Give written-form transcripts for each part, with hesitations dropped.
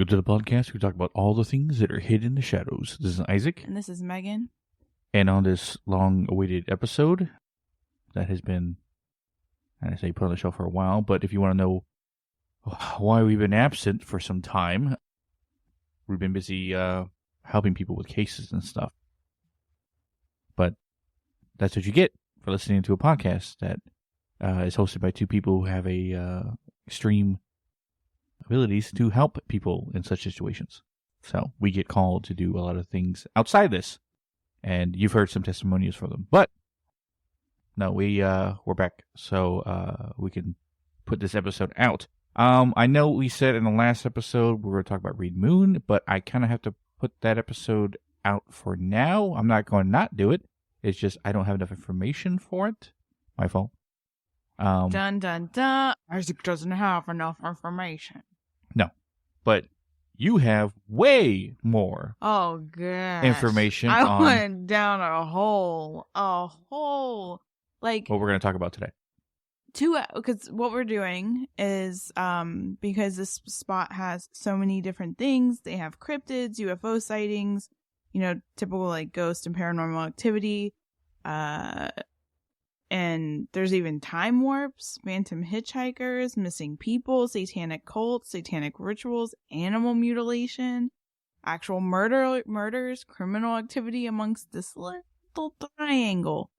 Welcome to the podcast. We talk about all the things that are hidden in the shadows. This is Isaac. And this is Megan. And on this long-awaited episode that has been, I say, put on the shelf for a while, but if you want to know why we've been absent for some time, we've been busy helping people with cases and stuff. But that's what you get for listening to a podcast that is hosted by two people who have extreme abilities to help people in such situations. So we get called to do a lot of things outside this, and you've heard some testimonials for them. But no, we're back, so we can put this episode out. I know we said in the last episode we were talking about Reed Moon, but I kind of have to put that episode out for now. I'm not going to not do it. It's just I don't have enough information for it. My fault. Dun, dun, dun. Isaac doesn't have enough information. No, but you have way more information. I went down a hole. Like what we're going to talk about today. Because what we're doing is, because this spot has so many different things, they have cryptids, UFO sightings, typical like ghost and paranormal activity, and there's even time warps, phantom hitchhikers, missing people, satanic cults, satanic rituals, animal mutilation, actual murders, criminal activity amongst this little triangle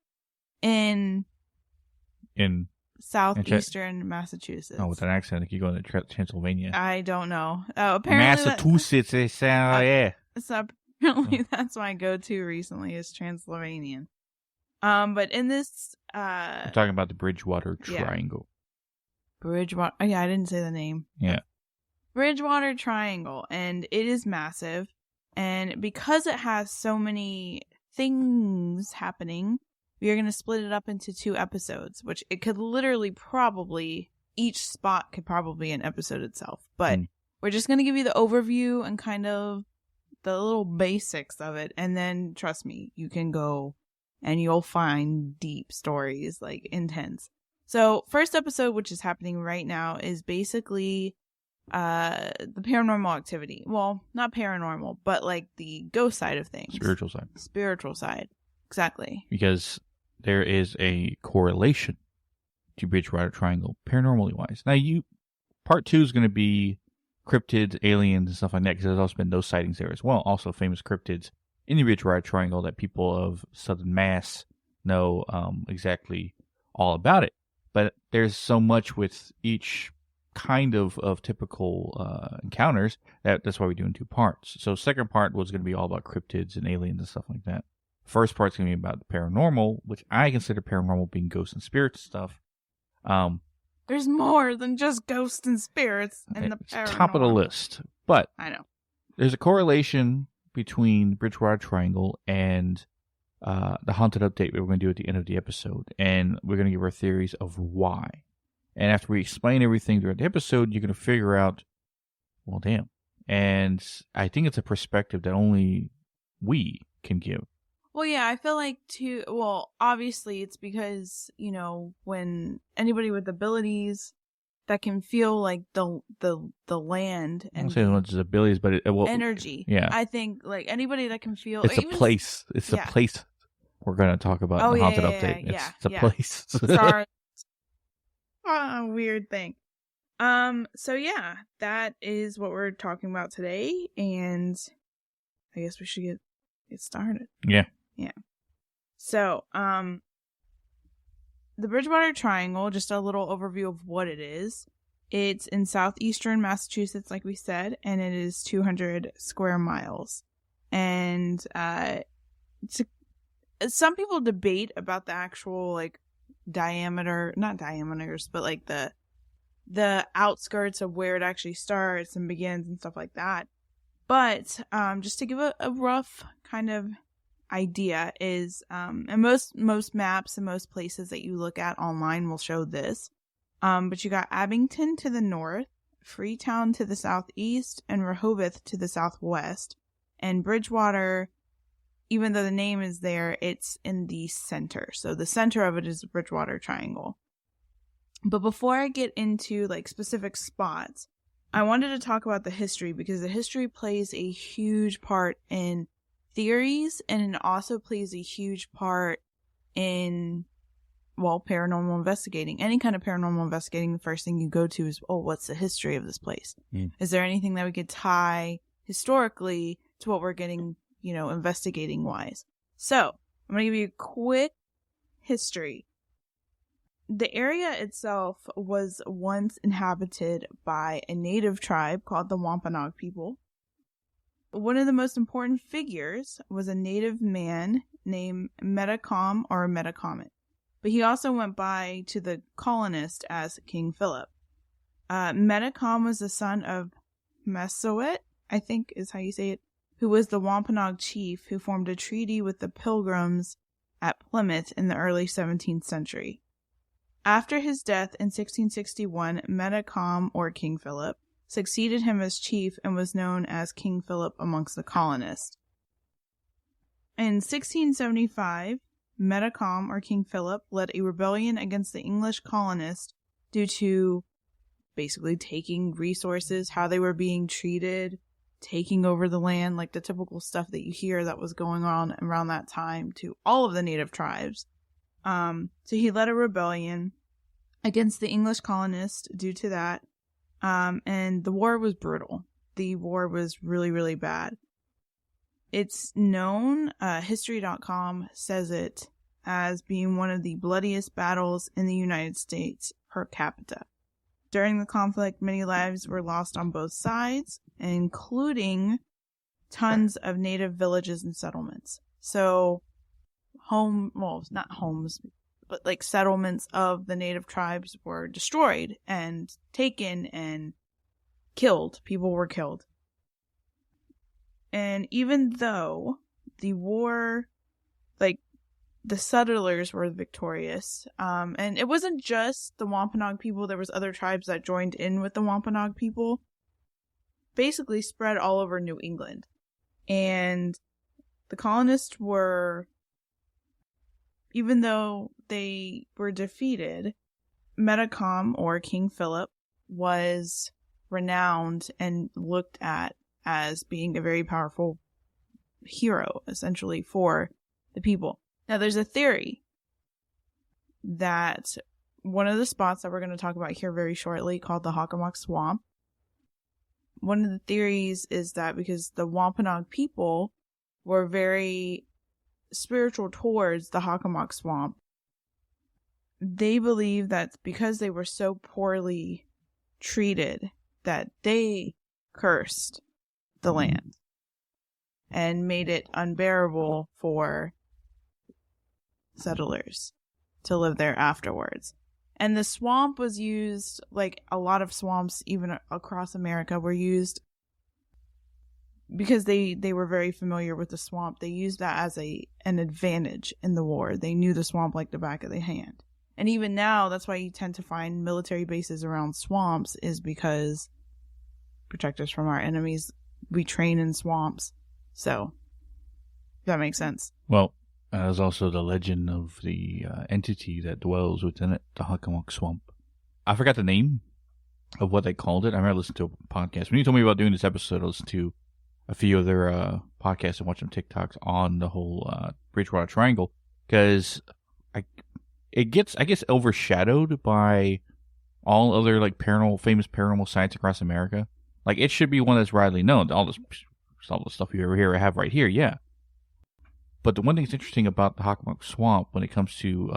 in southeastern Massachusetts. Oh, with an accent, like you go to Transylvania. I don't know. Apparently Massachusetts, yeah. So apparently that's my go-to recently is Transylvanian. But in this, I'm talking about the Bridgewater Triangle. Bridgewater. Oh, yeah, I didn't say the name. Yeah. Bridgewater Triangle, and it is massive. And because it has so many things happening, we are going to split it up into 2 episodes, which it could literally each spot could probably be an episode itself. But we're just going to give you the overview and kind of the little basics of it. And then, trust me, you can go and you'll find deep stories, like intense. So first episode, which is happening right now, is basically the paranormal activity. Well, not paranormal, but like the ghost side of things. Spiritual side. Exactly. Because there is a correlation to Bridgewater Triangle, paranormally wise. Now, part 2 is going to be cryptids, aliens, and stuff like that, because there's also been those sightings there as well. Also famous cryptids in the Bridgewater Triangle that people of Southern Mass know exactly all about it. But there's so much with each kind of typical encounters that's why we do in 2 parts. So second part was going to be all about cryptids and aliens and stuff like that. First part's going to be about the paranormal, which I consider paranormal being ghosts and spirits stuff. There's more than just ghosts and spirits in the paranormal. Top of the list. But I know there's a correlation between Bridgewater Triangle and the haunted update we're going to do at the end of the episode. And we're going to give our theories of why. And after we explain everything throughout the episode, you're going to figure out, well, damn. And I think it's a perspective that only we can give. Well, yeah, I feel like obviously it's because, when anybody with abilities that can feel like the land and I don't say as much as abilities, but energy. Yeah. I think like anybody that can feel it's a place. It's a place we're going to talk about in the haunted update. It's a place. Sorry. Weird thing. So yeah, that is what we're talking about today, and I guess we should get started. Yeah. Yeah. So, the Bridgewater Triangle, just a little overview of what it is. It's in southeastern Massachusetts, like we said, and it is 200 square miles. And some people debate about the actual like diameter, not diameters, but like the outskirts of where it actually starts and begins and stuff like that. But just to give a rough kind of idea is, and most maps and most places that you look at online will show this. But you got Abington to the north, Freetown to the southeast, and Rehoboth to the southwest. And Bridgewater, even though the name is there, it's in the center. So the center of it is the Bridgewater Triangle. But before I get into like specific spots, I wanted to talk about the history because the history plays a huge part in theories, and it also plays a huge part in, well, paranormal investigating. Any kind of paranormal investigating, the first thing you go to is, oh, what's the history of this place? Is there anything that we could tie historically to what we're getting, investigating wise? So I'm going to give you a quick history. The area itself was once inhabited by a native tribe called the Wampanoag people. One of the most important figures was a native man named Metacom or Metacomet, but he also went by to the colonist as King Philip. Metacom was the son of Mesowet, I think is how you say it, who was the Wampanoag chief who formed a treaty with the Pilgrims at Plymouth in the early 17th century. After his death in 1661, Metacom, or King Philip, succeeded him as chief and was known as King Philip amongst the colonists. In 1675, Metacom, or King Philip, led a rebellion against the English colonists due to basically taking resources, how they were being treated, taking over the land, like the typical stuff that you hear that was going on around that time to all of the native tribes. So he led a rebellion against the English colonists due to that. And the war was brutal. The war was really, really bad. It's known, history.com says it as being one of the bloodiest battles in the United States per capita. During the conflict, many lives were lost on both sides, including tons of native villages and settlements. So not homes, but like settlements of the native tribes were destroyed and taken and killed. People were killed. And even though the war, like, the settlers were victorious, and it wasn't just the Wampanoag people, there was other tribes that joined in with the Wampanoag people, basically spread all over New England. And the colonists were, even though they were defeated, Metacom, or King Philip, was renowned and looked at as being a very powerful hero, essentially, for the people. Now, there's a theory that one of the spots that we're going to talk about here very shortly, called the Hockomock Swamp, one of the theories is that because the Wampanoag people were very spiritual towards the Hockomock Swamp, they believe that because they were so poorly treated that they cursed the land and made it unbearable for settlers to live there afterwards. And the swamp was used, like a lot of swamps even across America were used because they were very familiar with the swamp. They used that as an advantage in the war. They knew the swamp like the back of their hand. And even now, that's why you tend to find military bases around swamps, is because protect us from our enemies. We train in swamps. So, if that makes sense. Well, there's also the legend of the entity that dwells within it, the Hockomock Swamp. I forgot the name of what they called it. I remember listening to a podcast. When you told me about doing this episode, I listened to a few of their podcasts and watched some TikToks on the whole Bridgewater Triangle, because it gets, I guess, overshadowed by all other like famous paranormal sites across America. Like, it should be one that's widely known. All the stuff you ever hear, I have right here, yeah. But the one thing that's interesting about the Hockomock Swamp when it comes to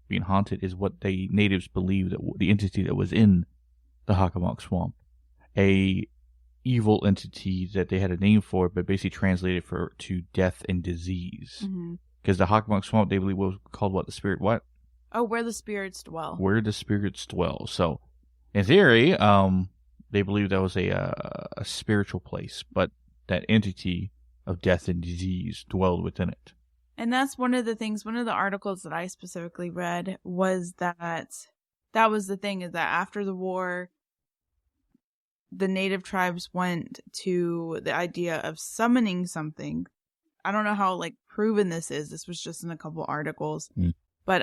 being haunted is what the natives believe, that the entity that was in the Hockomock Swamp, a evil entity that they had a name for, but basically translated to death and disease. Because the Hockomock Swamp, they believe, was called what? The spirit what? Oh, where the spirits dwell. Where the spirits dwell. So, in theory, they believe that was a spiritual place, but that entity of death and disease dwelled within it. And that's one of the articles that I specifically read was that was the thing, is that after the war, the native tribes went to the idea of summoning something. I don't know how proven this is. This was just in a couple articles, but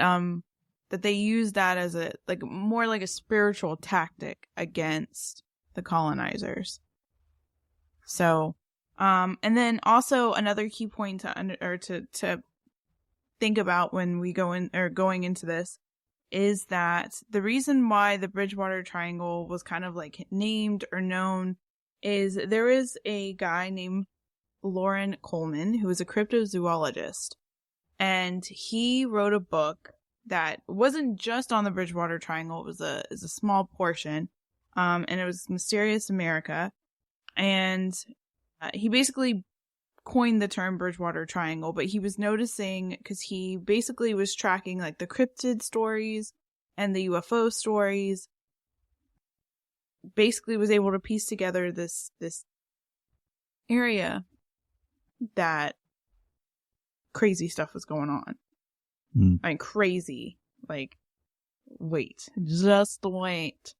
that they used that as more like a spiritual tactic against the colonizers. So, and then also another key point to think about when we going into this is that the reason why the Bridgewater Triangle was kind of like named or known is there is a guy named Loren Coleman who is a cryptozoologist, and he wrote a book that wasn't just on the Bridgewater Triangle. It was a small portion, and it was Mysterious America, and he basically coined the term Bridgewater Triangle, but he was noticing, because he basically was tracking like the cryptid stories and the UFO stories, basically was able to piece together this area that crazy stuff was going on. I mean, crazy. Like, wait. Just wait.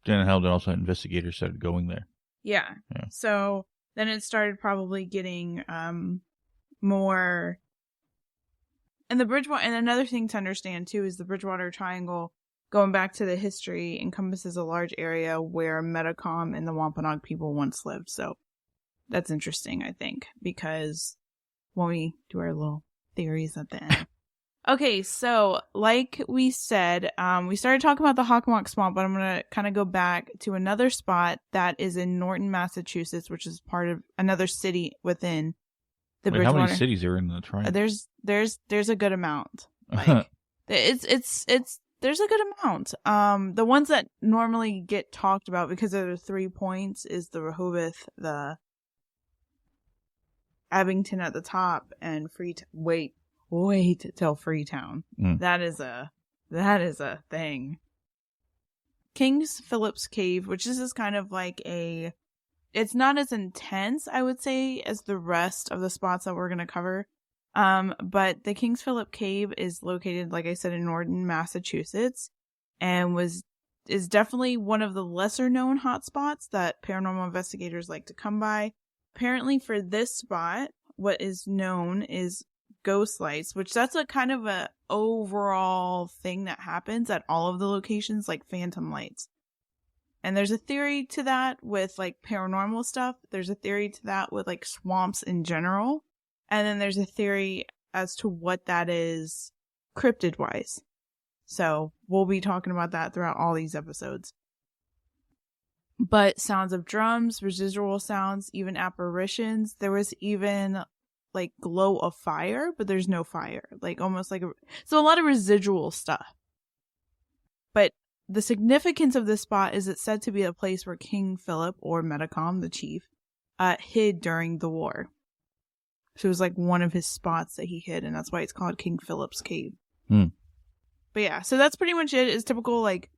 Then how did also investigators started going there? Yeah. So then it started probably getting more. And and another thing to understand too is the Bridgewater Triangle, going back to the history, encompasses a large area where Metacom and the Wampanoag people once lived. So that's interesting, I think, because when we do our little theories at the end. Okay, so like we said, we started talking about the Hockomock Swamp, but I'm going to kind of go back to another spot that is in Norton, Massachusetts, which is part of another city within the Bridgewater. How many cities are in the triangle? There's a good amount. Like it's there's a good amount. The ones that normally get talked about because of the 3 points is the Rehoboth, the Abington at the top, and Wait till Freetown. That is a thing. King's Philip's Cave, which is kind of like it's not as intense, I would say, as the rest of the spots that we're going to cover. But the King's Philip Cave is located, like I said, in Norton, Massachusetts, and is definitely one of the lesser known hotspots that paranormal investigators like to come by. Apparently for this spot, what is known is ghost lights, which that's a kind of a overall thing that happens at all of the locations, like phantom lights. And there's a theory to that with like paranormal stuff. There's a theory to that with like swamps in general. And then there's a theory as to what that is cryptid wise. So we'll be talking about that throughout all these episodes. But sounds of drums, residual sounds, even apparitions. There was even like glow of fire, but there's no fire, like almost like so a lot of residual stuff. But the significance of this spot is it's said to be a place where King Philip, or Metacom, the chief, hid during the war. So it was like one of his spots that he hid, and that's why it's called King Philip's Cave. But yeah, so that's pretty much it. It's typical like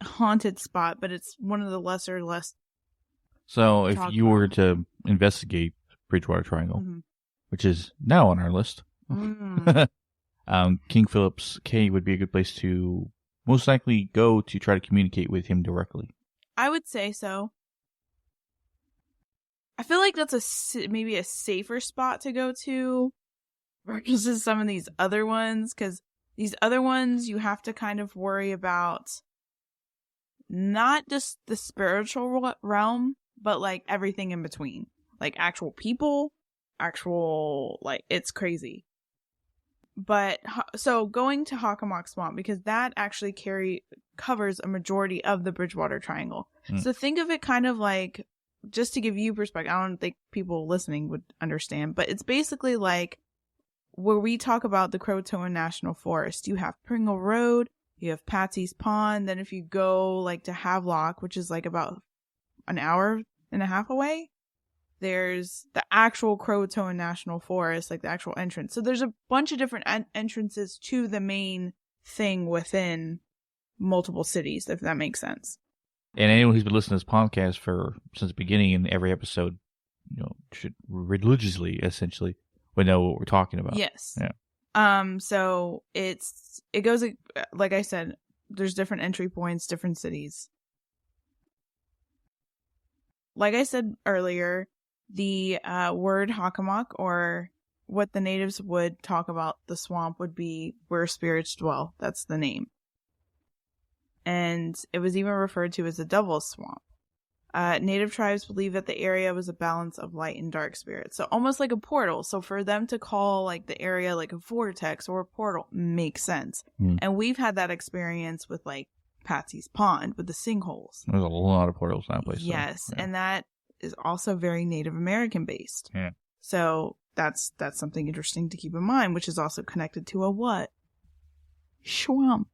haunted spot, but it's one of the less. So if you were to investigate Bridgewater Triangle, which is now on our list, King Philip's Cave would be a good place to most likely go to try to communicate with him directly. I would say so. I feel like that's maybe a safer spot to go to versus some of these other ones, because these other ones you have to kind of worry about not just the spiritual realm, but like everything in between. Like actual people, like it's crazy. But so going to Hockomock Swamp, because that actually covers a majority of the Bridgewater Triangle. So think of it kind of like, just to give you perspective, I don't think people listening would understand, but it's basically like where we talk about the Croatoan National Forest. You have Pringle Road, you have Patsy's Pond, then if you go like to Havelock, which is like about an hour and a half away, there's the actual Croatoan National Forest, like the actual entrance. So there's a bunch of different entrances to the main thing within multiple cities, if that makes sense. And anyone who's been listening to this podcast since the beginning, in every episode, should religiously, essentially, would know what we're talking about. Yes. Yeah. So it goes, like I said, there's different entry points, different cities. Like I said earlier, the word Hockomock, or what the natives would talk about the swamp, would be where spirits dwell. That's the name. and it was even referred to as the Devil's Swamp. Native tribes believe that the area was a balance of light and dark spirits, so almost like a portal. So for them to call like the area like a vortex or a portal makes sense. And we've had that experience with like Patsy's Pond with the sinkholes. There's a lot of portals in that place. Yes, so, yeah. and that is also very Native American based. Yeah. So that's something interesting to keep in mind, which is also connected to a what? Swamp.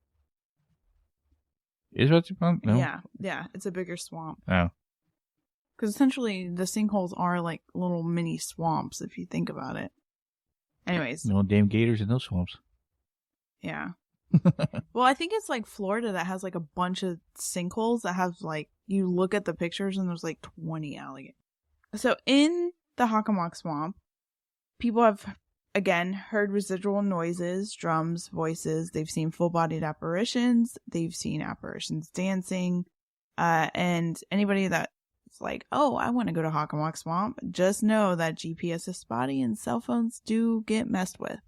Is that fun? No. Yeah, it's a bigger swamp. Oh. Because essentially the sinkholes are like little mini swamps if you think about it. Anyways. No damn gators in those swamps. Yeah. Well, I think it's like Florida that has like a bunch of sinkholes that have like, you look at the pictures and there's like 20 alligators. So in the Hockomock Swamp, people have, again, heard residual noises, drums, voices. They've seen full-bodied apparitions. They've seen apparitions dancing. And anybody that's like, oh, I want to go to Hockomock Swamp, just know that GPS is spotty and cell phones do get messed with.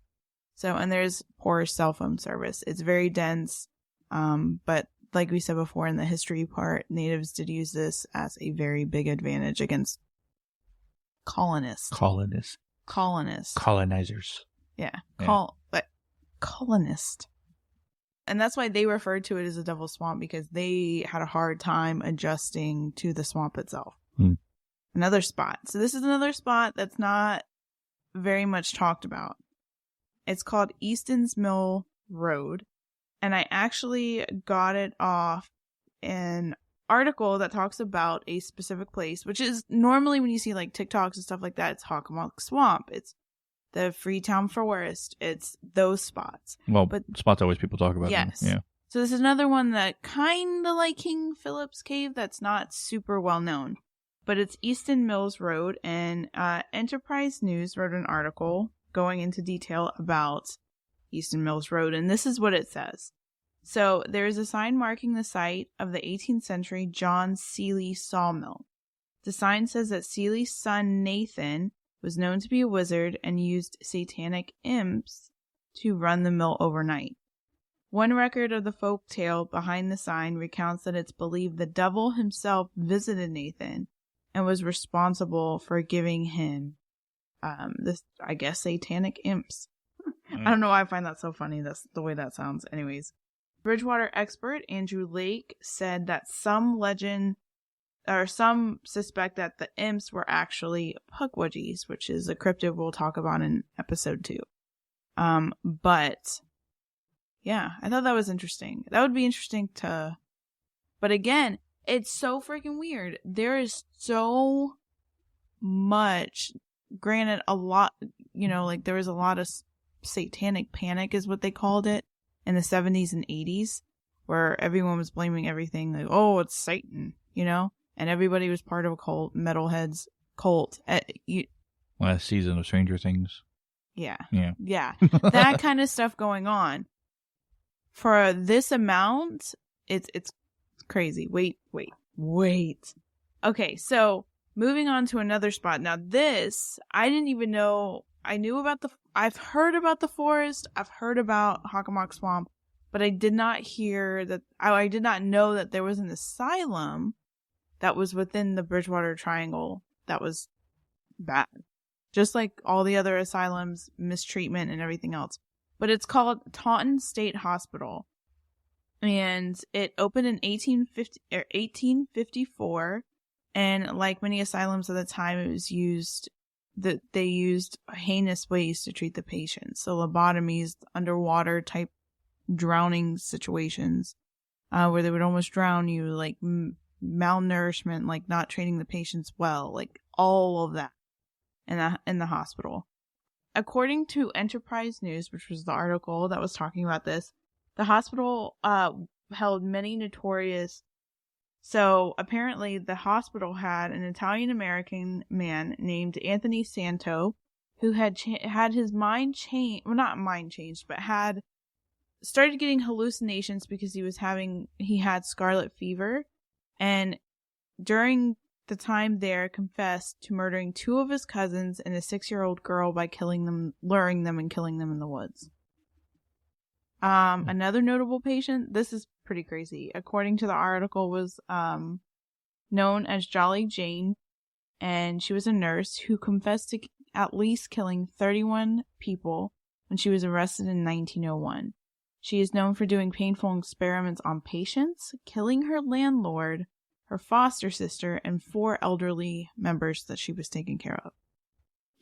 So, and there's poor cell phone service. It's very dense. But like we said before in the history part, natives did use this as a very big advantage against colonizers. Yeah. But colonist. And that's why they referred to it as a Devil's Swamp, because they had a hard time adjusting to the swamp itself. Another spot. So this is another spot that's not very much talked about. It's called Easton's Mill Road. And I actually got it off an article that talks about a specific place, which is normally when you see like TikToks and stuff like that, it's Hockomock Swamp. It's the Freetown Forest. It's those spots. Well, but spots always people talk about. Yes. Them. Yeah. So this is another one that kind of like King Philip's Cave that's not super well known. But it's Easton Mills Road, and Enterprise News wrote an article going into detail about Easton Mills Road, and this is what it says. So there is a sign marking the site of the 18th century John Seeley sawmill. The sign says that Seeley's son Nathan was known to be a wizard and used satanic imps to run the mill overnight. One record of the folk tale behind the sign recounts that it's believed the devil himself visited Nathan and was responsible for giving him satanic imps. I don't know why I find that so funny. That's the way that sounds. Anyways, Bridgewater expert Andrew Lake said that some suspect that the imps were actually Pukwudgies, which is a cryptid we'll talk about in episode 2. But yeah, I thought that was interesting. That would be interesting to, but again, it's so freaking weird. There is so much, granted a lot, like there was a lot of satanic panic is what they called it in the 70s and 80s, where everyone was blaming everything like, oh, it's Satan, and everybody was part of a cult, metalheads cult. Last season of Stranger Things. Yeah. That kind of stuff going on. For this amount, it's crazy. Wait. Okay, so moving on to another spot. Now this, I didn't even know. I've heard about the forest. I've heard about Hockomock Swamp, but I did not hear that. I did not know that there was an asylum that was within the Bridgewater Triangle that was bad. Just like all the other asylums, mistreatment and everything else. But it's called Taunton State Hospital. And it opened in 1854. And like many asylums at the time, it was they used heinous ways to treat the patients. So lobotomies, underwater type drowning situations, where they would almost drown you, like malnourishment, like not treating the patients well, like all of that in the hospital. According to Enterprise News, which was the article that was talking about this, the hospital held many notorious. So apparently the hospital had an Italian-American man named Anthony Santo who had had his mind changed, well, not mind changed, but had started getting hallucinations because he had scarlet fever, and during the time there confessed to murdering 2 of his cousins and a 6-year-old girl by luring them and killing them in the woods. Another notable patient, this is pretty crazy. According to the article, was known as Jolly Jane, and she was a nurse who confessed to at least killing 31 people when she was arrested in 1901. She is known for doing painful experiments on patients, killing her landlord, her foster sister, and 4 elderly members that she was taking care of.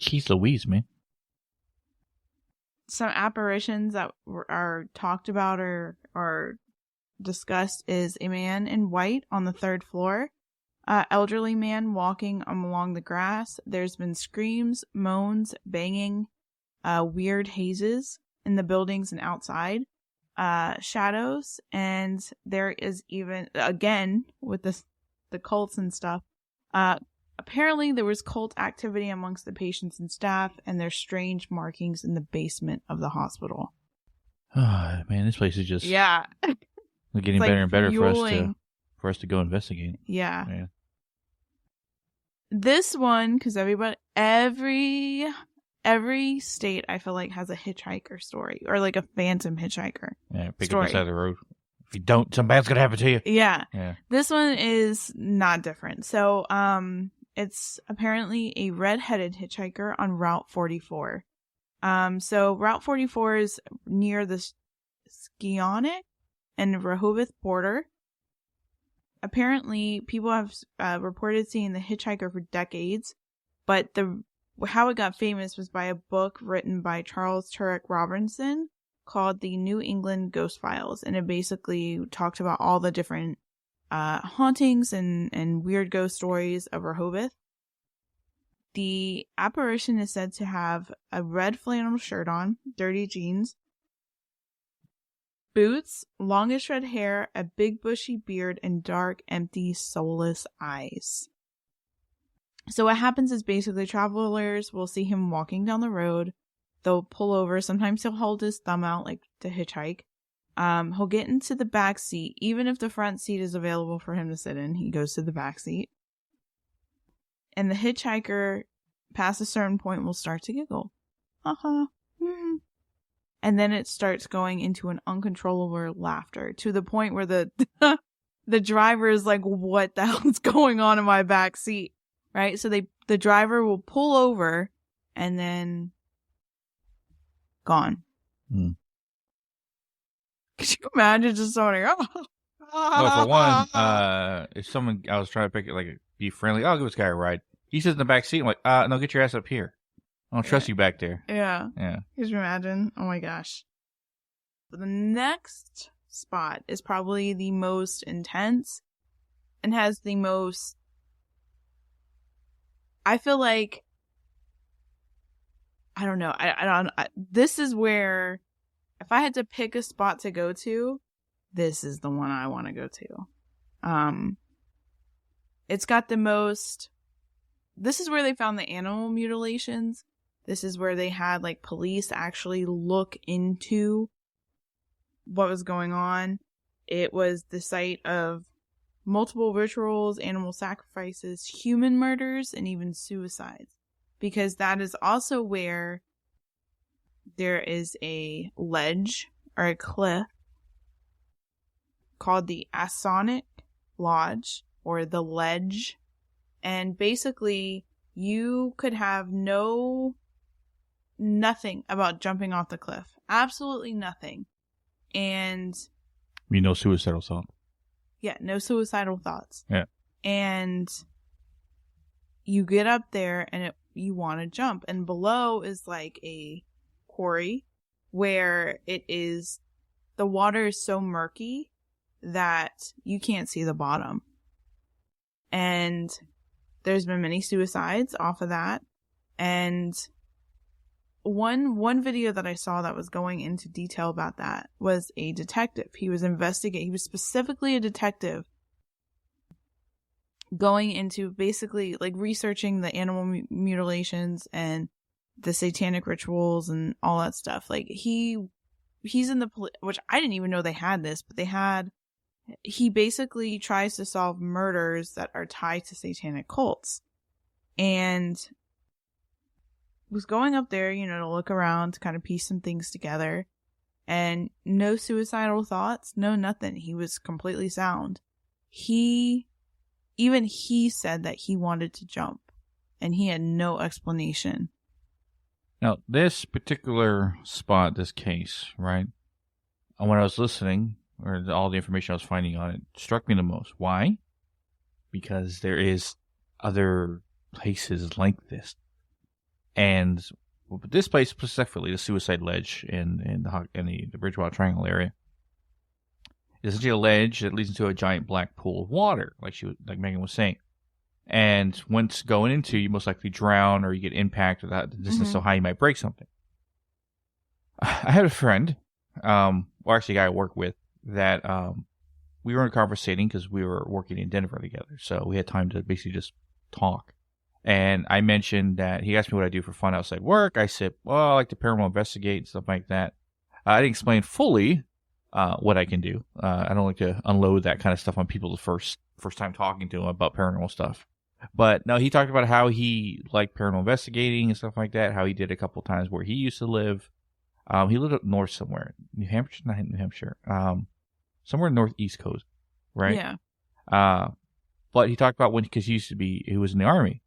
Jeez Louise, man. Some apparitions that are talked about or discussed is a man in white on the 3rd floor, elderly man walking along the grass. There's been screams, moans, banging, weird hazes in the buildings and outside, shadows, and there is even, again, with the cults and stuff, apparently there was cult activity amongst the patients and staff, and there's strange markings in the basement of the hospital. Oh, man, this place is just getting better and better for us to go investigate. Yeah. Man. This one, because every state I feel like has a hitchhiker story or like a phantom hitchhiker. Yeah, pick story. up the side of the road. If you don't, something bad's gonna happen to you. Yeah. Yeah. This one is not different. So, it's apparently a red-headed hitchhiker on Route 44. So Route 44 is near the Scionic and Rehoboth border. Apparently, people have reported seeing the hitchhiker for decades, but how it got famous was by a book written by Charles Turek Robinson called The New England Ghost Files, and it basically talked about all the different hauntings and weird ghost stories of Rehoboth. The apparition is said to have a red flannel shirt on, dirty jeans, boots, longish red hair, a big bushy beard, and dark, empty, soulless eyes. So what happens is basically travelers will see him walking down the road. They'll pull over. Sometimes he'll hold his thumb out like to hitchhike. He'll get into the back seat. Even if the front seat is available for him to sit in, he goes to the back seat. And the hitchhiker, past a certain point, will start to giggle. And then it starts going into an uncontrollable laughter to the point where the driver is like, what the hell is going on in my back seat? Right? So the driver will pull over and then gone. Mm. Could you imagine just someone like, Well, for one, if someone, I was trying to pick it, like, be friendly, I'll give this guy a ride. He sits in the back seat. I'm like, no, get your ass up here. I don't trust you back there. Yeah. Yeah. Could you imagine? Oh my gosh. The next spot is probably the most intense and has the most, I feel like, I don't know. This is where, if I had to pick a spot to go to, this is the one I want to go to. It's got the most, this is where they found the animal mutilations. This is where they had like police actually look into what was going on. It was the site of multiple rituals, animal sacrifices, human murders, and even suicides. Because that is also where there is a ledge or a cliff called the Asonic Lodge or the Ledge. And basically, you could have nothing about jumping off the cliff. Absolutely nothing. And no suicidal thought. Yeah, no suicidal thoughts. Yeah. And you get up there and you want to jump. And below is like a quarry where the water is so murky that you can't see the bottom. And there's been many suicides off of that. And one video that I saw that was going into detail about that was a detective. He was specifically a detective going into basically like researching the animal mutilations and the satanic rituals and all that stuff. Like he's in the which I didn't even know they had this, but he basically tries to solve murders that are tied to satanic cults. And was going up there, to look around, to kind of piece some things together. and no suicidal thoughts, no nothing. He was completely sound. Even he said that he wanted to jump, and he had no explanation. Now, this particular spot, this case, right? When I was listening, or all the information I was finding on it, struck me the most. Why? Because there is other places like this, and this place specifically, the Suicide Ledge in the Bridgewater Triangle area, is essentially a ledge that leads into a giant black pool of water, like Megan was saying. And once going into, you most likely drown or you get impacted without the distance so high you might break something. I had a friend, or actually a guy I work with, that we were conversating because we were working in Denver together. So we had time to basically just talk. And I mentioned that he asked me what I do for fun outside work. I said, well, I like to paranormal investigate and stuff like that. I didn't explain fully what I can do. I don't like to unload that kind of stuff on people the first time talking to them about paranormal stuff. But no, he talked about how he liked paranormal investigating and stuff like that, how he did a couple times where he used to live. He lived up north somewhere. New Hampshire? Not New Hampshire. Somewhere northeast coast, right? Yeah. But he talked about because he was in the Army.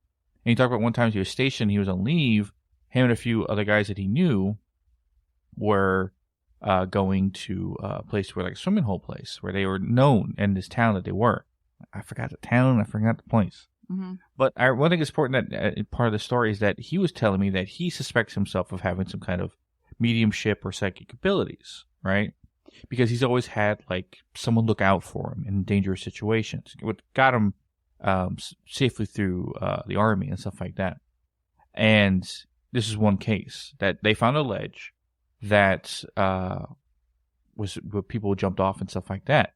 And he talked about one time he was stationed, he was on leave. Him and a few other guys that he knew were going to a place where, like a swimming hole place, where they were known in this town that they were. I forgot the town, I forgot the place. Mm-hmm. But one thing that's important that part of the story is that he was telling me that he suspects himself of having some kind of mediumship or psychic abilities, right? Because he's always had like someone look out for him in dangerous situations. What got him safely through the Army and stuff like that. And this is one case that they found a ledge that was where people jumped off and stuff like that.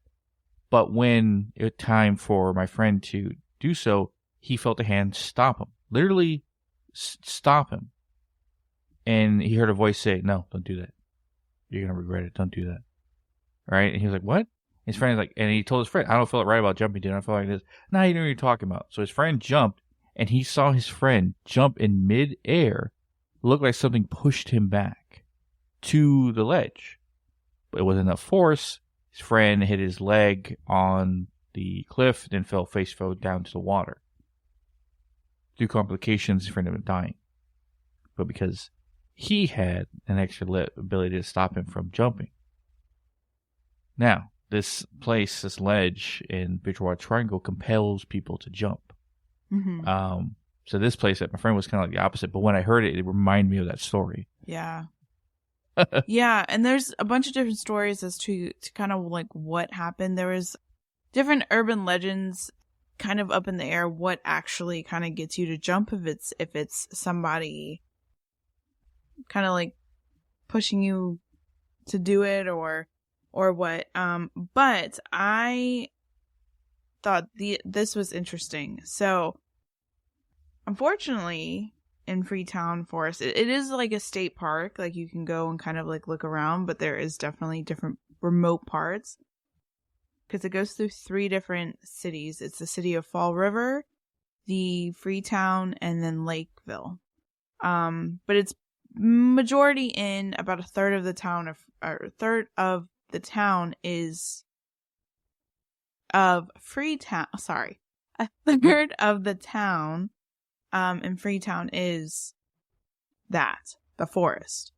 But when it was time for my friend to do so, he felt a hand stop him. Literally stop him. And he heard a voice say, no, don't do that. You're going to regret it. Don't do that. Right? And he was like, what? His friend is like, and he told his friend, I don't feel right about jumping, dude. I feel like this. Nah, you know what you're talking about. So his friend jumped, and he saw his friend jump in midair. Looked like something pushed him back to the ledge. But it wasn't enough force. His friend hit his leg on the cliff, then fell down to the water. Through complications, his friend ended up dying. But because he had an extra ability to stop him from jumping. Now, this place, this ledge in Bridgewater Triangle compels people to jump. Mm-hmm. So this place, my friend was kind of like the opposite, but when I heard it, it reminded me of that story. Yeah. Yeah, and there's a bunch of different stories as to kind of like what happened. There was different urban legends kind of up in the air what actually kind of gets you to jump, if it's somebody kind of like pushing you to do it or what. But I thought this was interesting. So unfortunately, in Freetown Forest, it is like a state park. Like you can go and kind of like look around, but there is definitely different remote parts because it goes through 3 different cities. It's the city of Fall River, the Freetown, and then Lakeville. But it's majority in about a third of the town is of Freetown. Sorry, a third of the town in Freetown is the forest.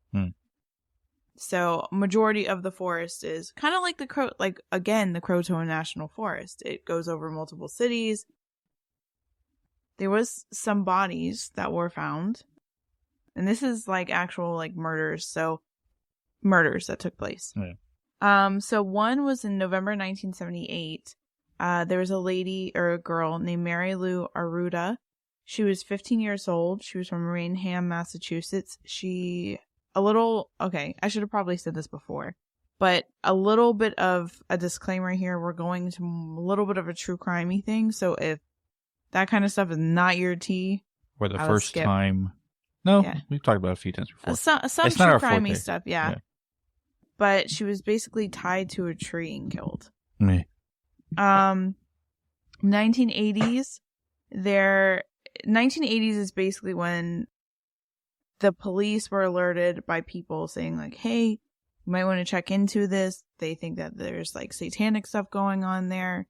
So majority of the forest is kind of like the Croatoan National Forest. It goes over multiple cities. There was some bodies that were found, and this is like actual like murders. So murders that took place. Yeah. So one was in November 1978. There was a lady or a girl named Mary Lou Aruda. She was 15 years old. She was from Rainham, Massachusetts. I should have probably said this before, but a little bit of a disclaimer here. We're going to a little bit of a true crimey thing. So if that kind of stuff is not your tea, or the first time. No, yeah. We've talked about it a few times before. Some it's true crimey stuff, yeah. But she was basically tied to a tree and killed. 1980s. 1980s is basically when the police were alerted by people saying like, hey, You might want to check into this. They think that there's like satanic stuff going on there.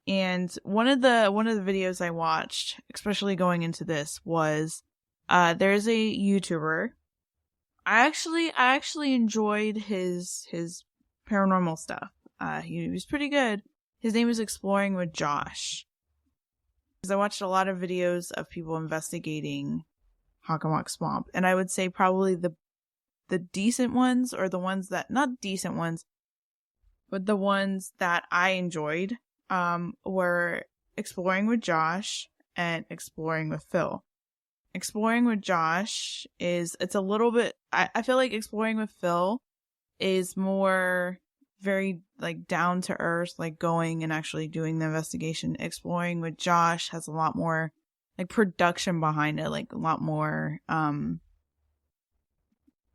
And one of the videos I watched, especially going into this, was there's a YouTuber. I actually enjoyed his paranormal stuff. He was pretty good. His name is Exploring with Josh. Because I watched a lot of videos of people investigating Hockomock Swamp, and I would say probably the decent ones, or the ones that, not decent ones, but the ones that I enjoyed, were Exploring with Josh and Exploring with Phil. Exploring with Josh it's a little bit, I feel like Exploring with Phil is more very like down to earth, like going and actually doing the investigation. Exploring with Josh has a lot more like production behind it, like a lot more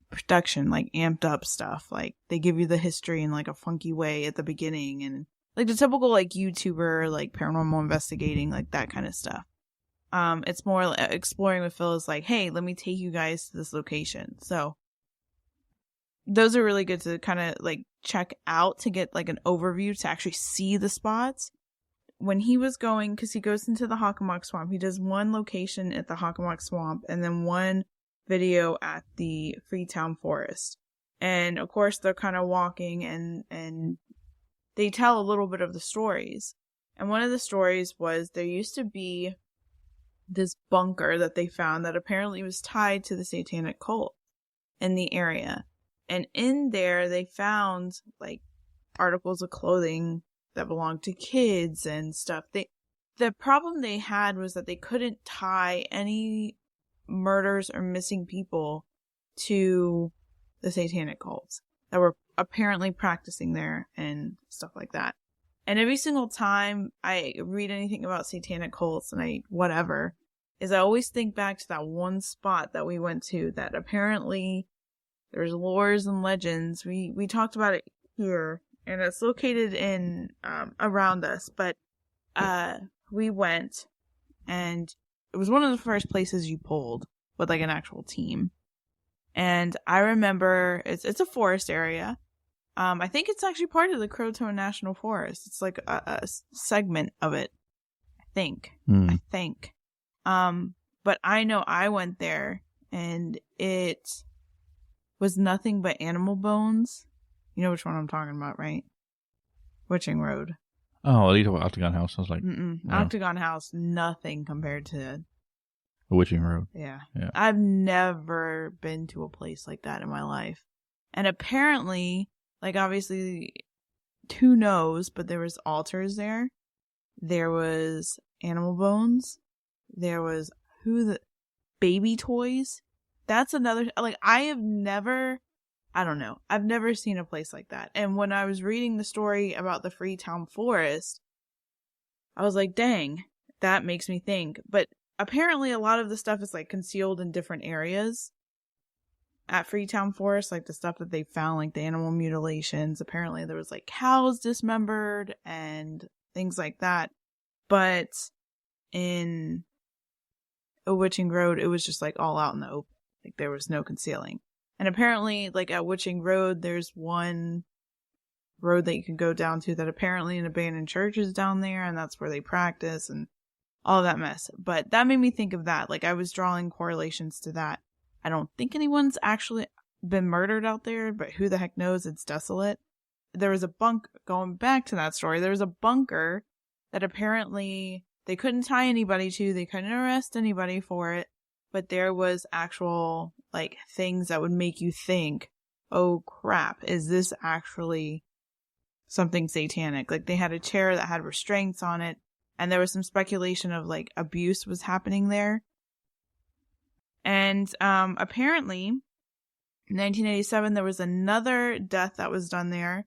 production, like amped up stuff. Like they give you the history in like a funky way at the beginning, and like the typical like YouTuber, like paranormal investigating, like that kind of stuff. It's more Exploring with Phil is like, hey, let me take you guys to this location. So those are really good to kind of like check out to get like an overview to actually see the spots. When he was going, because he goes into the Hockomock Swamp, he does one location at the Hockomock Swamp and then one video at the Freetown Forest. And of course they're kind of walking and they tell a little bit of the stories. And one of the stories was there used to be this bunker that they found that apparently was tied to the satanic cult in the area. And in there they found like articles of clothing that belonged to kids and stuff. The problem they had was that they couldn't tie any murders or missing people to the satanic cults that were apparently practicing there and stuff like that. And every single time I read anything about satanic cults and I always think back to that one spot that we went to that apparently there's lores and legends. We talked about it here, and it's located in around us, but we went, and it was one of the first places you pulled with like an actual team. And I remember it's a forest area. I think it's actually part of the Croatoan National Forest. It's like a segment of it. I think. But I know I went there and it was nothing but animal bones. You know which one I'm talking about, right? Witching Road. Oh, you talking about Octagon House? I was like, no. Octagon House, nothing compared to the Witching Road. Yeah. I've never been to a place like that in my life. And apparently, like obviously, who knows, but there was altars there. There was animal bones. There was baby toys. That's another, like I've never seen a place like that. And when I was reading the story about the Freetown Forest, I was like, dang, that makes me think. But apparently a lot of the stuff is like concealed in different areas at Freetown Forest, like the stuff that they found, like the animal mutilations. Apparently there was like cows dismembered and things like that. But in a Witching Road, it was just like all out in the open. Like there was no concealing. And apparently, like at Witching Road, there's one road that you can go down to that apparently an abandoned church is down there, and that's where they practice and all that mess. But that made me think of that. Like I was drawing correlations to that. I don't think anyone's actually been murdered out there, but who the heck knows? It's desolate. There was a going back to that story, there was a bunker that apparently they couldn't tie anybody to, they couldn't arrest anybody for it. But there was actual, like, things that would make you think, oh crap, is this actually something satanic? Like, they had a chair that had restraints on it, and there was some speculation of, like, abuse was happening there. And apparently, in 1987, there was another death that was done there.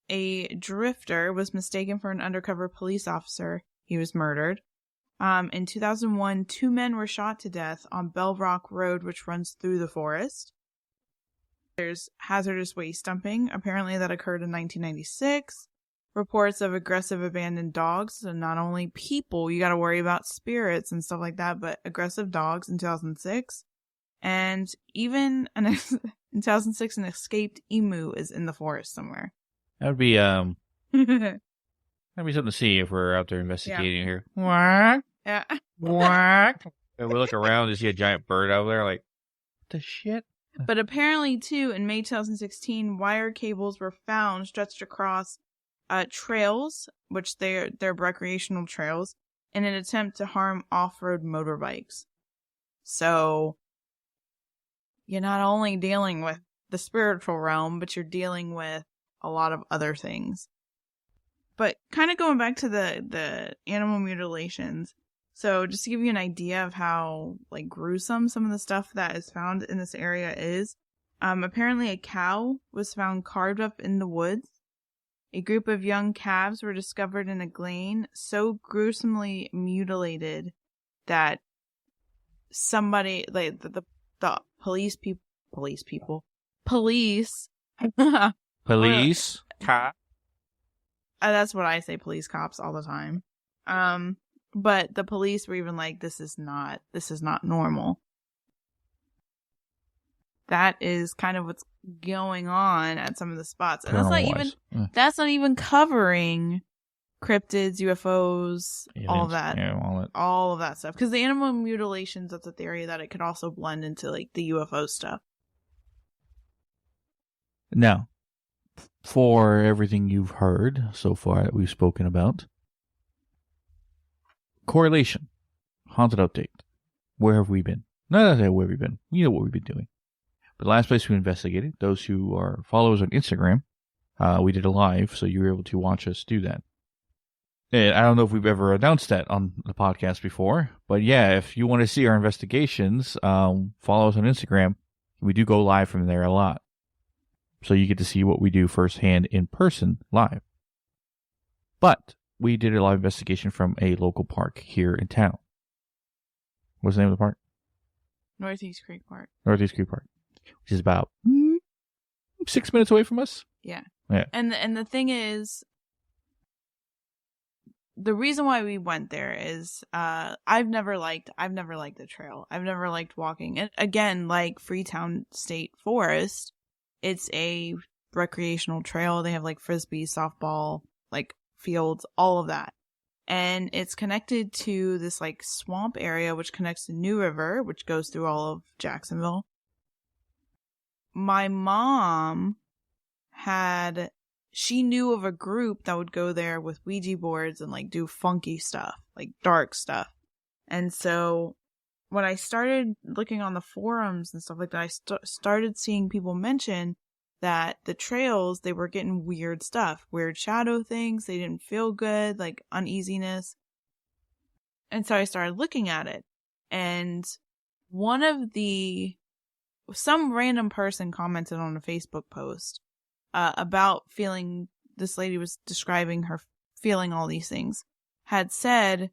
A drifter was mistaken for an undercover police officer. He was murdered. In 2001, 2 men were shot to death on Bell Rock Road, which runs through the forest. There's hazardous waste dumping. Apparently that occurred in 1996. Reports of aggressive abandoned dogs. So not only people, you got to worry about spirits and stuff like that, but aggressive dogs in 2006. And even in 2006, an escaped emu is in the forest somewhere. That would be that'd be something to see if we're out there investigating here. What? Yeah. What? And we look around and see a giant bird out there, like, what the shit? But apparently, too, in May 2016, wire cables were found stretched across trails, which they're recreational trails, in an attempt to harm off-road motorbikes. So, you're not only dealing with the spiritual realm, but you're dealing with a lot of other things. But kind of going back to the animal mutilations, so just to give you an idea of how like gruesome some of the stuff that is found in this area is, apparently a cow was found carved up in the woods. A group of young calves were discovered in a glade, so gruesomely mutilated that somebody, like the police. Police? Cop? That's what I say, police cops all the time. But the police were even like, this is not normal. That is kind of what's going on at some of the spots. And that's not even covering cryptids, UFOs, aliens, all of that. Yeah, all of that stuff. Because the animal mutilations, that's a theory that it could also blend into like the UFO stuff. Now, for everything you've heard so far that we've spoken about, correlation, haunted update. Where have we been? Not where have we been. You know what we've been doing. But the last place we investigated, those who are followers on Instagram, we did a live, so you were able to watch us do that. And I don't know if we've ever announced that on the podcast before, but yeah, if you want to see our investigations, follow us on Instagram. We do go live from there a lot. So you get to see what we do firsthand in person live. But we did a live investigation from a local park here in town. What's the name of the park? Northeast Creek Park. Northeast Creek Park. Which is about 6 minutes away from us. Yeah. Yeah. And the thing is, the reason why we went there is I've never liked the trail. I've never liked walking. And again, like Freetown State Forest, it's a recreational trail. They have like frisbee, softball, like fields, all of that. And it's connected to this like swamp area, which connects to New River, which goes through all of Jacksonville. My mom she knew of a group that would go there with Ouija boards and like do funky stuff, like dark stuff. And so when I started looking on the forums and stuff like that, I started seeing people mention that the trails, they were getting weird stuff, weird shadow things. They didn't feel good, like uneasiness. And so I started looking at it. And some random person commented on a Facebook post about feeling, this lady was describing her feeling all these things, had said,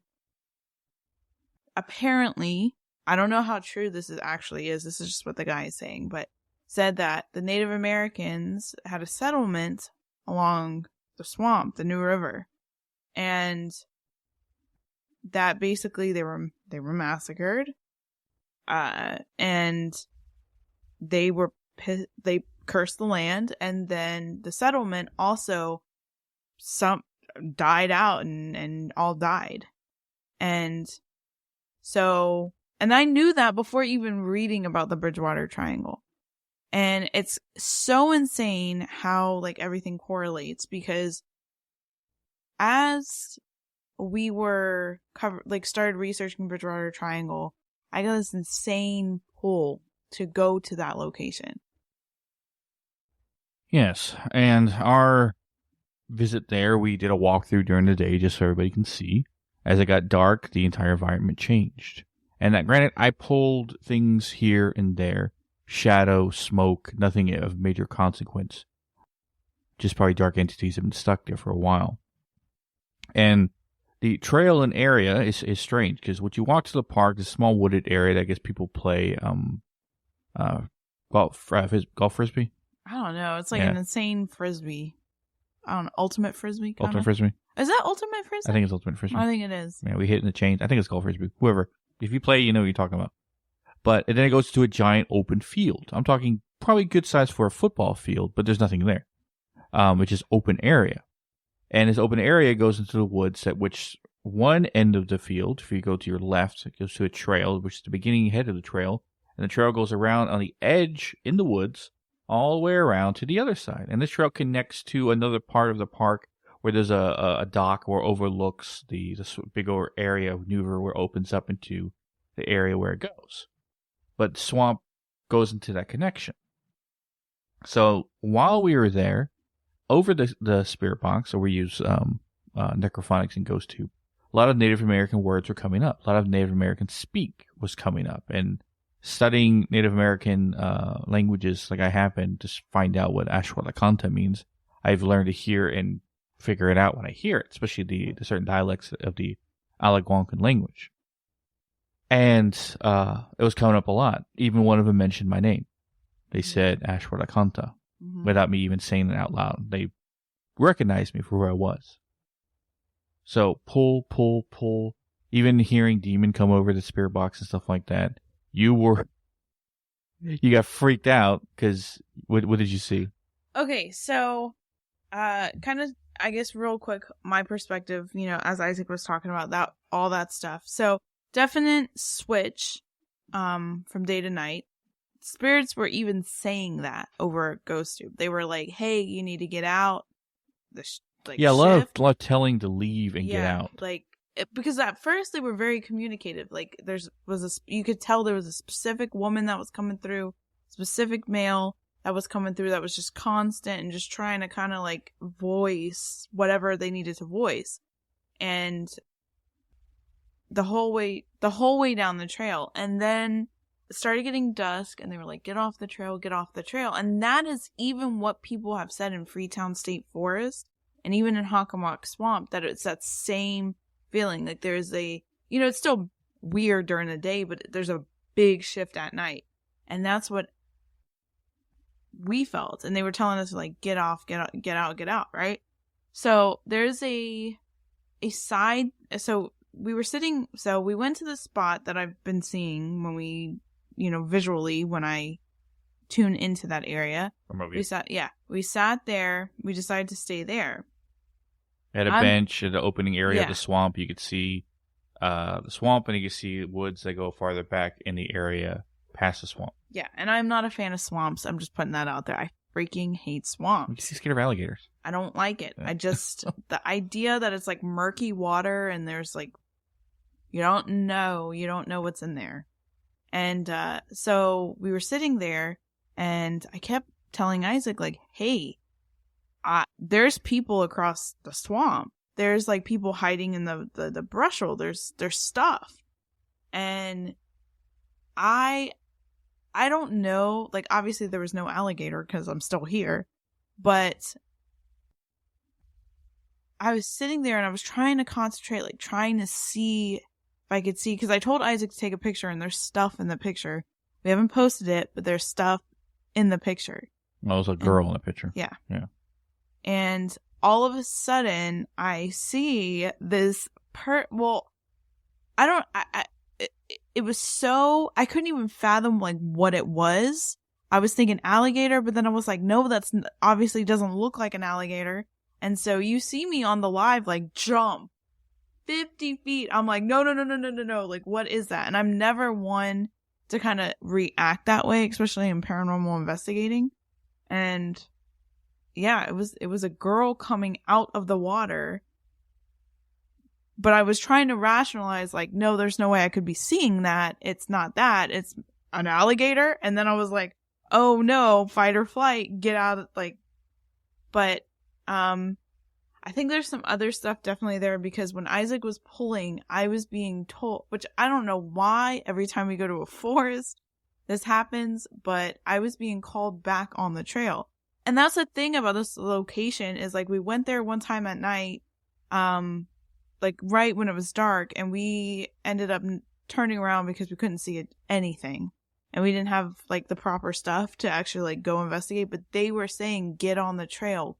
apparently, I don't know how true this actually is, this is just what the guy is saying, but said that the Native Americans had a settlement along the swamp, the New River, and that basically they were massacred, and they cursed the land, and then the settlement also died out and all died. And so, and I knew that before even reading about the Bridgewater Triangle. And it's so insane how like everything correlates, because as we were started researching Bridgewater Triangle, I got this insane pull to go to that location. Yes, and our visit there, we did a walkthrough during the day just so everybody can see. As it got dark, the entire environment changed. And that, granted, I pulled things here and there. Shadow, smoke, nothing of major consequence. Just probably dark entities have been stuck there for a while. And the trail and area is strange, because when you walk to the park, it's a small wooded area that I guess people play golf frisbee. I don't know. It's like an insane frisbee. I don't know. Ultimate frisbee? Kinda? Ultimate frisbee. Is that ultimate frisbee? I think it's ultimate frisbee. I think it is. Yeah, we hit in the chain. I think it's golf frisbee. Whoever. If you play, you know what you're talking about. and then it goes to a giant open field. I'm talking probably good size for a football field, but there's nothing there. Which is open area. And this open area goes into the woods, at which one end of the field, if you go to your left, it goes to a trail, which is the beginning head of the trail. And the trail goes around on the edge in the woods, all the way around to the other side. And this trail connects to another part of the park where there's a dock or overlooks the bigger area of Newver, where it opens up into the area where it goes. But the swamp goes into that connection. So while we were there, over the spirit box, or we use necrophonics and ghost tube, a lot of Native American words were coming up. A lot of Native American speak was coming up. And studying Native American languages like I have been to find out what Ashwatthakanta means, I've learned to hear and figure it out when I hear it, especially the certain dialects of the Algonquin language. And it was coming up a lot. Even one of them mentioned my name. They said Ashwatthakanta without me even saying it out loud. They recognized me for who I was. So pull. Even hearing demon come over the spirit box and stuff like that, you got freaked out because what did you see? Okay, so kind of, I guess, real quick, my perspective, as Isaac was talking about all that stuff. So definite switch from day to night. Spirits were even saying that over GhostTube. They were like, "Hey, you need to get out." A lot of telling to leave and get out. Because at first they were very communicative. Like you could tell there was a specific woman that was coming through, specific male that was coming through that was just constant and just trying to kind of like voice whatever they needed to voice, and the whole way down the trail, and then it started getting dusk, and they were like, get off the trail. And that is even what people have said in Freetown State Forest and even in Hockomock Swamp, that it's that same feeling. Like there's it's still weird during the day, but there's a big shift at night. And that's what we felt. And they were telling us, like, get off, get out, right? So there's a side. So we went to the spot that I've been seeing when we, visually, when I tune into that area. We sat there. We decided to stay there. At a bench at the opening area of the swamp, you could see the swamp, and you could see woods that go farther back in the area past the swamp. Yeah, and I'm not a fan of swamps. I'm just putting that out there. I freaking hate swamps. You're scared of alligators. I don't like it. I just, the idea that it's like murky water and there's like, you don't know what's in there. And so we were sitting there, and I kept telling Isaac, like, hey, there's people across the swamp. There's like people hiding in the brush hole. There's stuff. And I don't know, like, obviously there was no alligator because I'm still here, but I was sitting there and I was trying to concentrate, like trying to see if I could see, because I told Isaac to take a picture, and there's stuff in the picture. We haven't posted it, but there's stuff in the picture. Oh, it was a girl in the picture. Yeah. Yeah. And all of a sudden I see this it was so, I couldn't even fathom like what it was. I was thinking alligator, but then I was like, no, that's obviously doesn't look like an alligator. And so you see me on the live, like, jump 50 feet. I'm like, no. Like, what is that? And I'm never one to kind of react that way, especially in paranormal investigating. And yeah, it was a girl coming out of the water. But I was trying to rationalize, like, no, there's no way I could be seeing that. It's not that. It's an alligator. And then I was like, oh no, fight or flight, get out. But I think there's some other stuff definitely there, because when Isaac was pulling, I was being told, which I don't know why every time we go to a forest this happens, but I was being called back on the trail. And that's the thing about this location is, like, we went there one time at night, like right when it was dark, and we ended up turning around because we couldn't see anything. And we didn't have like the proper stuff to actually like go investigate, but they were saying, get on the trail.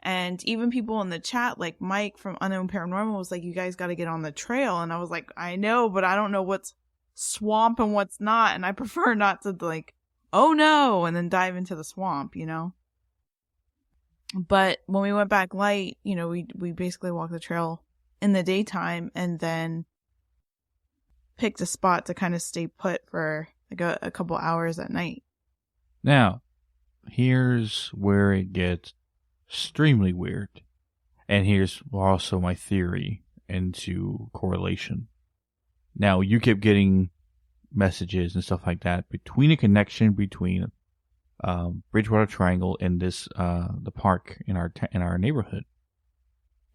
And even people in the chat, like Mike from Unknown Paranormal was like, you guys got to get on the trail. And I was like, I know, but I don't know what's swamp and what's not, and I prefer not to like, oh no, and then dive into the swamp, you know? But when we went back light, you know, we basically walked the trail in the daytime and then picked a spot to kind of stay put for like a couple hours at night. Now, here's where it gets extremely weird. And here's also my theory into correlation. Now, you kept getting messages and stuff like that between a connection between Bridgewater Triangle and this the park in our neighborhood.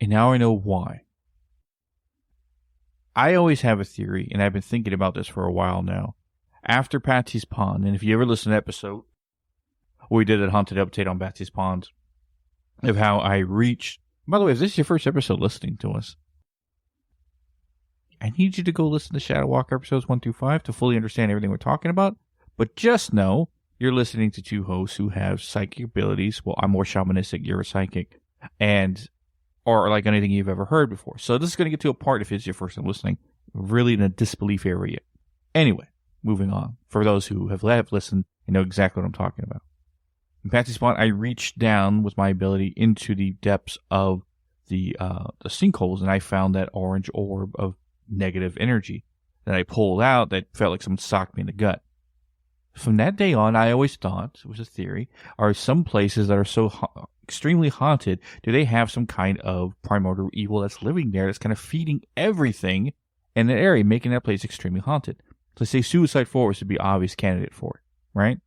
And now I know why. I always have a theory, and I've been thinking about this for a while now. After Patsy's Pond, and if you ever listen to the episode, we did a haunted update on Patsy's Pond, of how I reached. By the way, if this is your first episode listening to us, I need you to go listen to Shadow Walker episodes 1 through 5 to fully understand everything we're talking about. But just know you're listening to two hosts who have psychic abilities. Well, I'm more shamanistic, you're a psychic, or like anything you've ever heard before. So this is going to get to a part, if it's your first time listening, really in a disbelief area. Anyway, moving on. For those who have listened and know exactly what I'm talking about. In Patsy's Pond, I reached down with my ability into the depths of the sinkholes, and I found that orange orb of negative energy that I pulled out that felt like someone socked me in the gut. From that day on, I always thought, it was a theory, are some places that are so extremely haunted, do they have some kind of primordial evil that's living there that's kind of feeding everything in that area, making that place extremely haunted? So I say Suicide Forest would be an obvious candidate for it, right?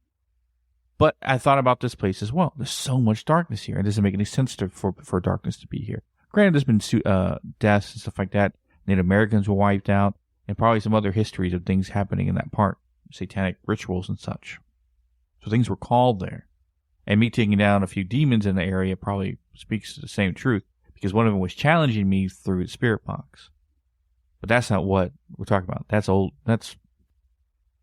But I thought about this place as well. There's so much darkness here. It doesn't make any sense for darkness to be here. Granted, there's been deaths and stuff like that. Native Americans were wiped out, and probably some other histories of things happening in that park, satanic rituals and such. So things were called there. And me taking down a few demons in the area probably speaks to the same truth, because one of them was challenging me through the spirit box. But that's not what we're talking about.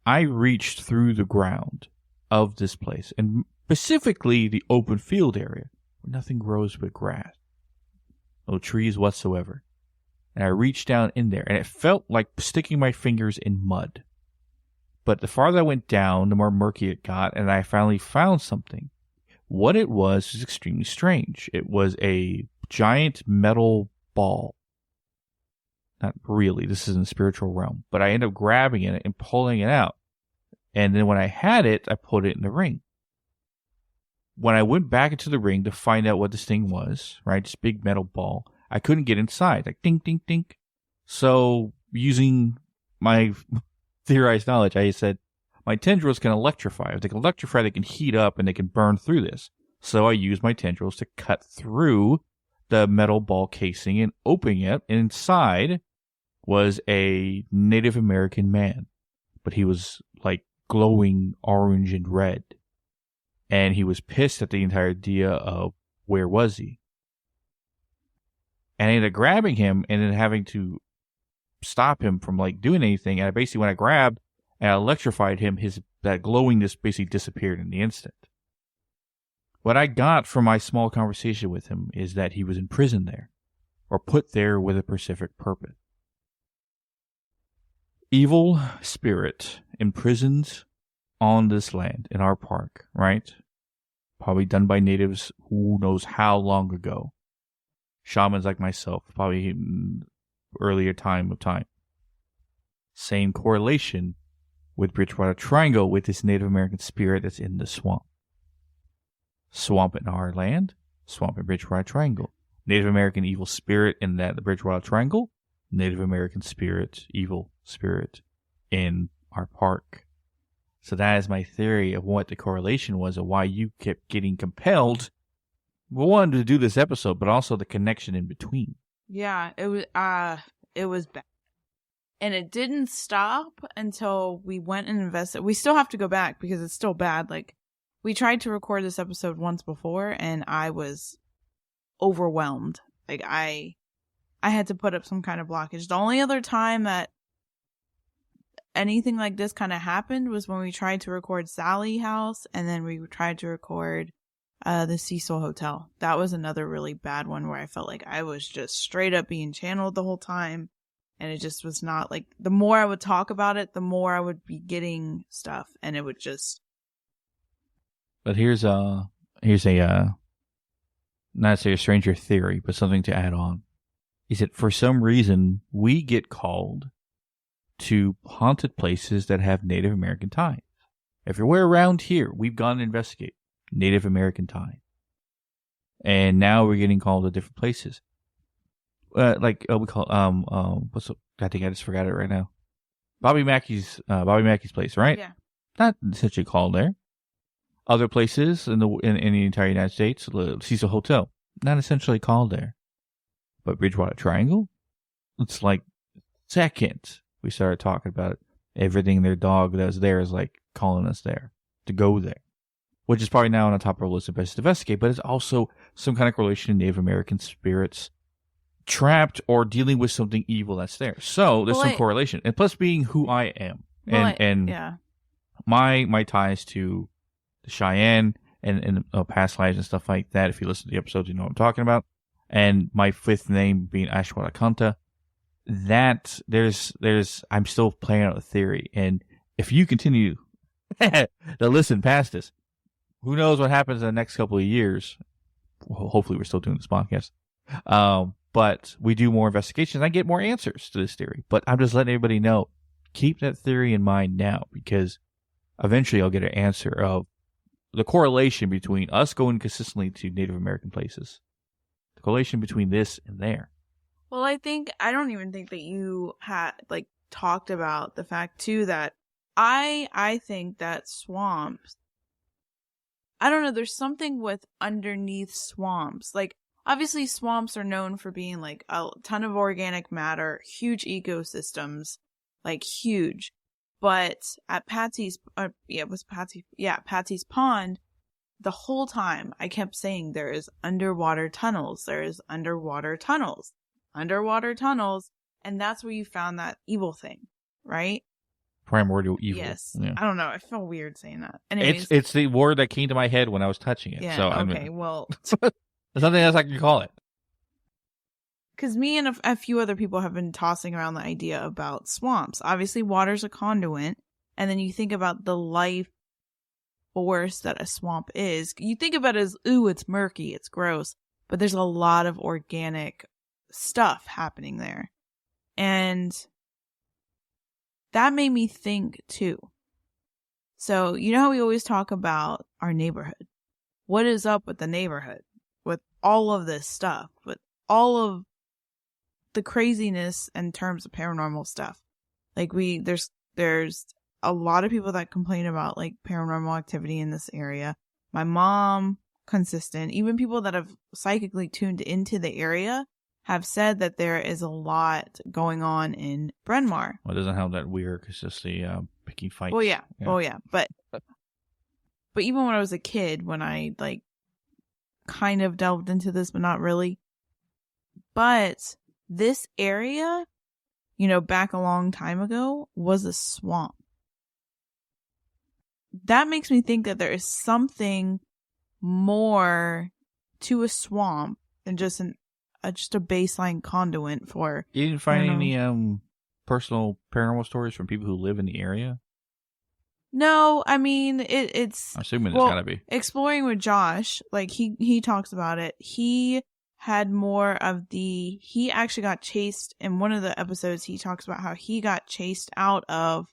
I reached through the ground of this place, and specifically the open field area, where nothing grows but grass. No trees whatsoever. And I reached down in there, and it felt like sticking my fingers in mud. But the farther I went down, the more murky it got, and I finally found something. What it was extremely strange. It was a giant metal ball. Not really, this is in the spiritual realm. But I ended up grabbing it and pulling it out. And then when I had it, I put it in the ring. When I went back into the ring to find out what this thing was, right, this big metal ball, I couldn't get inside. Like, ding, ding, ding. So, using my theorized knowledge, I said, my tendrils can electrify. If they can electrify, they can heat up and they can burn through this. So I used my tendrils to cut through the metal ball casing and opening it. And inside was a Native American man. But he was like glowing orange and red. And he was pissed at the entire idea of where was he? And I ended up grabbing him and then having to stop him from like doing anything. And when I grabbed and I electrified him, that glowingness basically disappeared in the instant. What I got from my small conversation with him is that he was in prison there, or put there with a specific purpose. Evil spirit imprisoned on this land in our park, right? Probably done by natives who knows how long ago. Shamans like myself, probably in earlier time. Same correlation with Bridgewater Triangle with this Native American spirit that's in the swamp. Swamp in our land, swamp in Bridgewater Triangle. Native American evil spirit in the Bridgewater Triangle. Native American spirit, evil spirit in our park. So that is my theory of what the correlation was and why you kept getting compelled. We wanted to do this episode, but also the connection in between. Yeah, it was bad. And it didn't stop until we went and invested. We still have to go back because it's still bad. Like, we tried to record this episode once before and I was overwhelmed. Like, I had to put up some kind of blockage. The only other time that anything like this kind of happened was when we tried to record Sally House, and then we tried to record the Cecil Hotel. That was another really bad one where I felt like I was just straight up being channeled the whole time. And it just was not like, the more I would talk about it, the more I would be getting stuff, and it would just. But here's a not say a stranger theory, but something to add on. Is that for some reason we get called to haunted places that have Native American ties. Everywhere around here, we've gone to investigate Native American ties. And now we're getting called to different places. We call what's the, I think I just forgot it right now. Bobby Mackey's place, right? Yeah. Not essentially called there. Other places in the entire United States, Cecil Hotel, not essentially called there. But Bridgewater Triangle, it's like second we started talking about it, everything their dog that's there is like calling us there to go there, which is probably now on the top of our list of best to investigate. But it's also some kind of correlation to Native American spirits trapped or dealing with something evil that's there. So there's some correlation, and plus being who I am, and my ties to the Cheyenne and past lives and stuff like that. If you listen to the episodes, you know what I'm talking about. And my fifth name being Ashwaubenon, that I'm still playing out a theory. And if you continue to listen past this, who knows what happens in the next couple of years? Well, hopefully we're still doing this podcast. But we do more investigations. I get more answers to this theory. But I'm just letting everybody know, keep that theory in mind now, because eventually I'll get an answer of the correlation between us going consistently to Native American places. The correlation between this and there. Well, I don't even think that you had talked about the fact too that I think that swamps, I don't know, there's something with underneath swamps. Like, obviously swamps are known for being like a ton of organic matter, huge ecosystems, like huge. But at Patsy's Pond, the whole time I kept saying there is underwater tunnels, and that's where you found that evil thing, right? Primordial evil. Yes. Yeah. I don't know. I feel weird saying that. Anyways, it's the word that came to my head when I was touching it. Yeah. So, okay. Well, there's something else I can call it. Because me and a few other people have been tossing around the idea about swamps. Obviously, water's a conduit, and then you think about the life force that a swamp is. You think about it as, ooh, it's murky, it's gross, but there's a lot of organic stuff happening there. And that made me think, too. So, you know how we always talk about our neighborhood? What is up with the neighborhood? With all of this stuff? With all of the craziness in terms of paranormal stuff. Like, there's a lot of people that complain about like paranormal activity in this area. My mom, consistent, even people that have psychically tuned into the area have said that there is a lot going on in Bryn Mawr. Well, it doesn't help that we're consistently picking fights. Well, yeah. But even when I was a kid, when I like kind of delved into this, but not really. But this area, back a long time ago, was a swamp. That makes me think that there is something more to a swamp than just a baseline conduit for. You didn't find any personal paranormal stories from people who live in the area? No, I mean it's. I'm assuming there's gotta be. Exploring with Josh, like he talks about it. He had more of he actually got chased in one of the episodes. He talks about how he got chased out of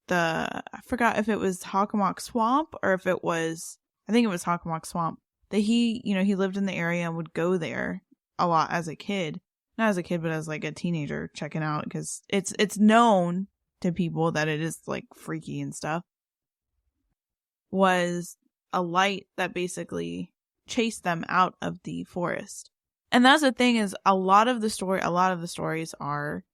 I forgot if it was Hockomock Swamp or if it was, I think it was Hockomock Swamp, that he lived in the area and would go there a lot as a kid. Not as a kid, but as like a teenager checking out, because it's known to people that it is like freaky and stuff. Was a light that basically chased them out of the forest. And that's the thing, is a lot of the stories are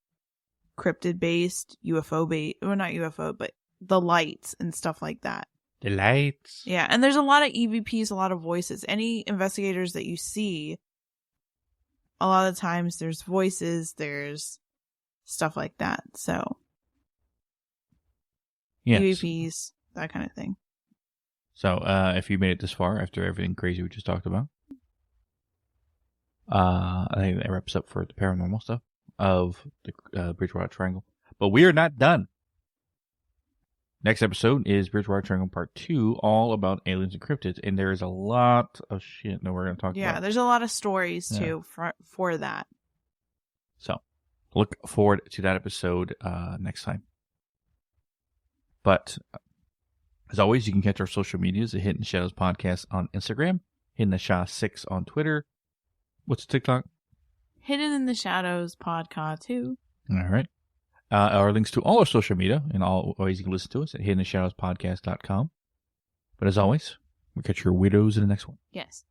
cryptid based, UFO based, well, not UFO, but the lights and stuff like that. The lights. Yeah, and there's a lot of EVPs, a lot of voices. Any investigators that you see, a lot of times there's voices, there's stuff like that. So, yes. EVPs, that kind of thing. So, if you made it this far after everything crazy we just talked about, I think that wraps up for the paranormal stuff. of the Bridgewater Triangle. But we are not done. Next episode is Bridgewater Triangle Part 2, all about aliens and cryptids. And there is a lot of shit that we're going to talk about. Yeah, there's a lot of stories, too, for that. So, look forward to that episode next time. But, as always, you can catch our social medias at Hidden Shadows Podcast on Instagram, Hidden the Sha 6 on Twitter. What's TikTok? Hidden in the Shadows Podcast, too. All right. Our links to all our social media and all ways you can listen to us at hiddenshadowspodcast.com. But as always, we'll catch your weirdos in the next one. Yes.